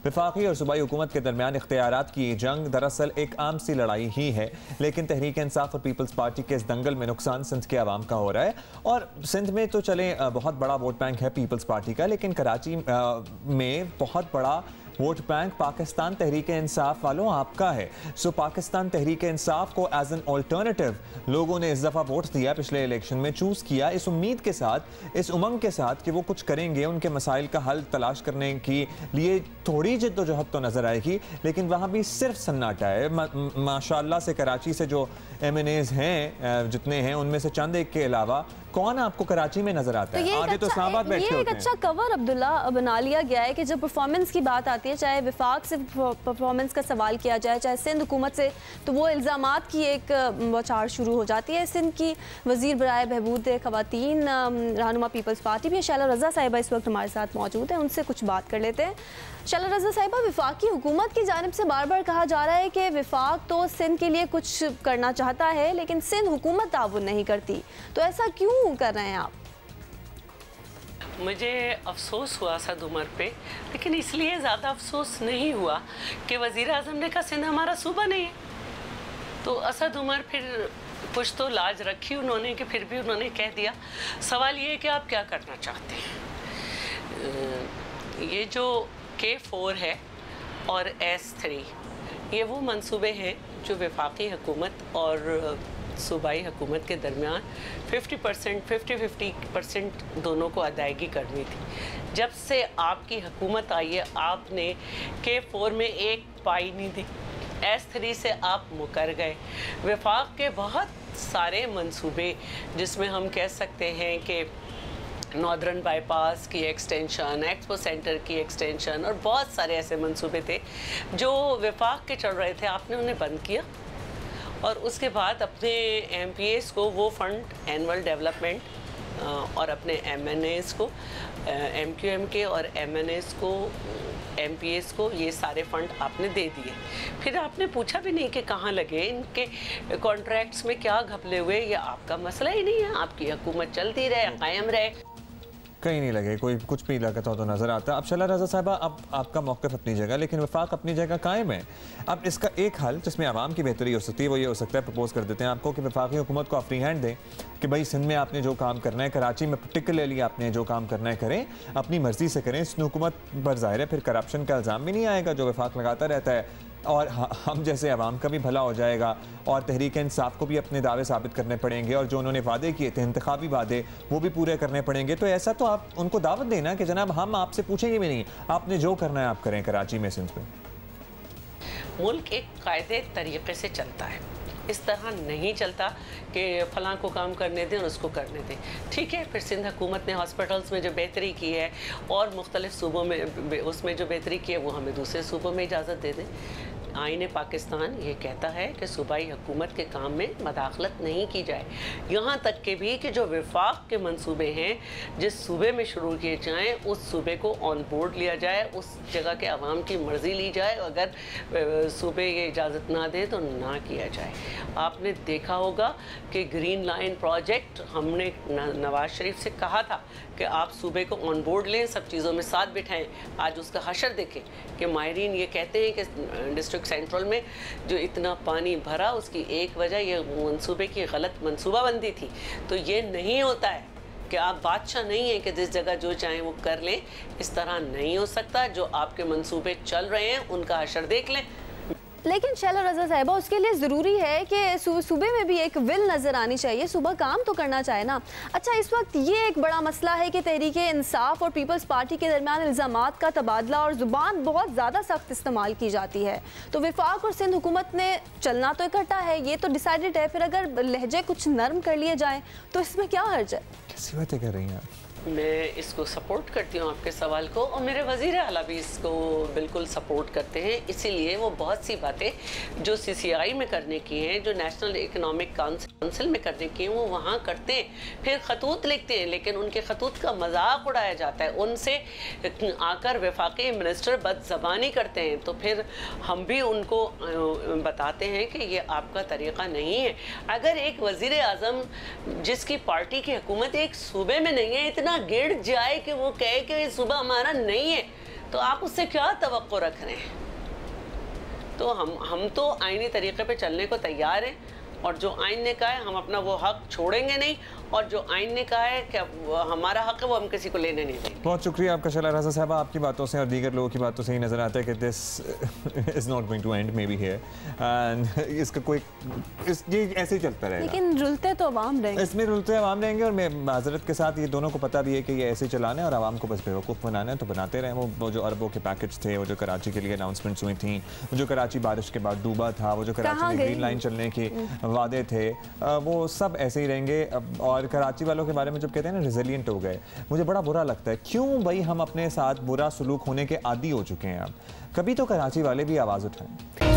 वफाकी और सूबाई हुकूमत के दरमियान इख्तियारात की ये जंग दरअसल एक आम सी लड़ाई ही है, लेकिन तहरीक इंसाफ और पीपल्स पार्टी के इस दंगल में नुकसान सिंध के अवाम का हो रहा है। और सिंध में तो चले बहुत बड़ा वोट बैंक है पीपल्स पार्टी का, लेकिन कराची में बहुत बड़ा वोट बैंक पाकिस्तान तहरीक इंसाफ वालों आपका है। सो पाकिस्तान तहरीक इंसाफ को एज एन ऑल्टरनेटिव लोगों ने इस दफ़ा वोट दिया, पिछले इलेक्शन में चूज़ किया, इस उम्मीद के साथ, इस उमंग के साथ कि वो कुछ करेंगे, उनके मसाइल का हल तलाश करने के लिए थोड़ी जिद्दोजहद तो नज़र आएगी, लेकिन वहाँ भी सिर्फ सन्नाटा है। माशाअल्लाह से कराची से जो MNAs हैं जितने हैं, उनमें से चंद एक के अलावा कौन आपको कराची में नजर आता है? आगे तो इस्लामाबाद बैठे होते हैं। ये एक अच्छा कवर अब्दुल्ला बना लिया गया है कि जब परफॉर्मेंस की बात आती है, चाहे विफाक से परफॉर्मेंस का सवाल किया जाए, चाहे सिंध हुकूमत से, तो वो इल्ज़ामात की एक बौछार शुरू हो जाती है। सिंध की वज़ीर बराए बहबूद ख़वातीन रहनुमा पीपल्स पार्टी भी शैला रज़ा साहिबा इस वक्त हमारे साथ मौजूद हैं, उनसे कुछ बात कर लेते हैं। शैला रज़ा साहिबा, विफाकी हुकूमत की जानिब से बार बार कहा जा रहा है कि विफाक तो सिंध के लिए कुछ करना चाहता है, लेकिन सिंध हुकूमत ताउन नहीं करती, तो ऐसा क्यों कर रहे हैं आप? मुझे अफसोस हुआ असद उमर पे, लेकिन इसलिए ज़्यादा अफसोस नहीं हुआ कि वज़ीर आज़म ने कहा सिंध हमारा सूबा नहीं है। तो असद उमर फिर कुछ तो लाज रखी उन्होंने कि फिर भी उन्होंने कह दिया। सवाल ये है कि आप क्या करना चाहते हैं। ये जो K4 है और S3, ये वो मंसूबे हैं जो वफाकी हुकूमत और सूबाई हुकूमत के दरमियान 50% दोनों को अदायगी करनी थी। जब से आपकी हुकूमत आई है, आपने K4 में एक पाई नहीं दी, S3 से आप मुकर गए। वफाक के बहुत सारे मंसूबे, जिसमें हम कह सकते हैं कि नॉर्दर्न बाईपास की एक्सटेंशन, एक्सपो सेंटर की एक्सटेंशन और बहुत सारे ऐसे मंसूबे थे जो वफाक के चल रहे थे, आपने उन्हें बंद किया। और उसके बाद अपने MPAs को वो फंड एनुअल डेवलपमेंट और अपने MNAs को, MQM के और MNAs को, MPAs को, ये सारे फंड आपने दे दिए। फिर आपने पूछा भी नहीं कि कहाँ लगे, इनके कॉन्ट्रैक्ट्स में क्या घपले हुए, ये आपका मसला ही नहीं है। आपकी हुकूमत चलती रहे, कायम रहे, कहीं नहीं लगे, कोई कुछ भी लगा तो नज़र आता। अब शैला रज़ा साहिबा, अब आपका मौक़िफ़ अपनी जगह, लेकिन वफाक अपनी जगह कायम है। अब इसका एक हल जिसमें आवाम की बेहतरी हो सकती है, वो ये हो सकता है, प्रपोज़ कर देते हैं आपको कि वफाकी हुकूमत को आप फ्री हैंड दें कि भाई सिंध में आपने जो काम करना है, कराची में पर्टिकुलरली आपने जो काम करना है करें, अपनी मर्ज़ी से करें। इस हुकूमत पर ज़ाहिर है फिर करप्शन का इल्ज़ाम भी नहीं आएगा जो वफाक लगाता रहता है, और हम जैसे आवाम का भी भला हो जाएगा, और तहरीक इंसाफ को भी अपने दावे साबित करने पड़ेंगे, और जो उन्होंने वादे किए थे इंतखाबी वादे, वो भी पूरे करने पड़ेंगे। तो ऐसा तो आप उनको दावत देना कि जनाब हम आपसे पूछेंगे भी नहीं, आपने जो करना है आप करें कराची में, सिंध में। मुल्क एक कायदे तरीके से चलता है, इस तरह नहीं चलता कि फ़लाँ को काम करने दें और उसको करने दें। ठीक है, फिर सिंध हुकूमत ने हॉस्पिटल्स में जो बेहतरी की है और मुख्तलिफ़ सूबों में उसमें जो बेहतरी की है, वो हमें दूसरे सूबों में इजाज़त दे दें। आईन पाकिस्तान ये कहता है कि सूबाई हुकूमत के काम में मदाखलत नहीं की जाए। यहाँ तक के भी कि जो वफाक के मंसूबे हैं, जिस सूबे में शुरू किए जाएँ, उस सूबे को ऑन बोर्ड लिया जाए, उस जगह के अवाम की मर्ज़ी ली जाए। अगर सूबे ये इजाज़त ना दे तो ना किया जाए। आपने देखा होगा कि ग्रीन लाइन प्रोजेक्ट, हमने नवाज शरीफ से कहा था कि आप सूबे को ऑन बोर्ड लें, सब चीज़ों में साथ बिठाएं। आज उसका हशर देखें कि माहिरीन ये कहते हैं कि डिस्ट्रिक्ट सेंट्रल में जो इतना पानी भरा, उसकी एक वजह ये मंसूबे की गलत मंसूबाबंदी थी। तो ये नहीं होता है कि आप बादशाह नहीं हैं कि जिस जगह जो चाहें वो कर लें, इस तरह नहीं हो सकता। जो आपके मंसूबे चल रहे हैं उनका हशर देख लें। लेकिन शैला रज़ा साहिबा, उसके लिए ज़रूरी है कि सूबे में भी एक विल नज़र आनी चाहिए, सूबा काम तो करना चाहे ना। अच्छा, इस वक्त ये एक बड़ा मसला है कि तहरीक इंसाफ और पीपल्स पार्टी के दरमियान इल्ज़ामात का तबादला और ज़ुबान बहुत ज़्यादा सख्त इस्तेमाल की जाती है। तो वफाक और सिंध हुकूमत ने चलना तो इकट्ठा है, ये तो डिसाइडेड है, फिर अगर लहजे कुछ नरम कर लिए जाएँ तो इसमें क्या हर्ज है? कैसी बातें कर रही हैं आप? मैं इसको सपोर्ट करती हूँ आपके सवाल को, और मेरे वज़ीर आला भी इसको बिल्कुल सपोर्ट करते हैं। इसीलिए वो बहुत सी बातें जो CCI में करने की हैं, जो नेशनल इकनॉमिक काउंसिल में करने की हैं, वो वहाँ करते हैं। फिर खतूत लिखते हैं, लेकिन उनके खतूत का मजाक उड़ाया जाता है, उनसे आकर वफाकी मिनिस्टर बदज़बानी करते हैं। तो फिर हम भी उनको बताते हैं कि ये आपका तरीक़ा नहीं है। अगर एक वज़ीर आज़म जिसकी पार्टी की हुकूमत एक सूबे में नहीं है, इतना गिर जाए कि वो कहे कि ये सूबा हमारा नहीं है, तो आप उससे क्या तवक्को रख रहे हैं? तो हम तो आईनी तरीके पे चलने को तैयार हैं, और जो आइन ने कहा है हम अपना वो हक छोड़ेंगे नहीं, और जो आइन ने कहा है कि हमारा हक है वो हम किसी को लेने नहीं देंगे। बहुत शुक्रिया आपका शला रज़ा साहबा। आपकी बातों से और दीगर लोगों की बातों से ही नज़र आता है कि this is not going to end maybe here, and इसका कोई ये ऐसे ही चलता रहेगा। लेकिन रुलते तो अवाम रहेंगे, इसमें रुलते अवाम रहेंगे, और मैं माजरत के साथ ये दोनों को पता भी है कि ये ऐसे ही चलाना है और आवाम को बस बेवकूफ़ बनाना है, तो बनाते रहे। वो जो अरबों के पैकेज थे, वो जो कराची के लिए अनाउंसमेंट्स हुई थी, वो जो कराची बारिश के बाद डूबा था, वो जो कराची में ग्रीन लाइन चलने के वादे थे, वो सब ऐसे ही रहेंगे। और कराची वालों के बारे में जब कहते हैं ना रेजिलिएंट हो गए, मुझे बड़ा बुरा लगता है। क्यों भाई हम अपने साथ बुरा सलूक होने के आदी हो चुके हैं? अब कभी तो कराची वाले भी आवाज़ उठाएं।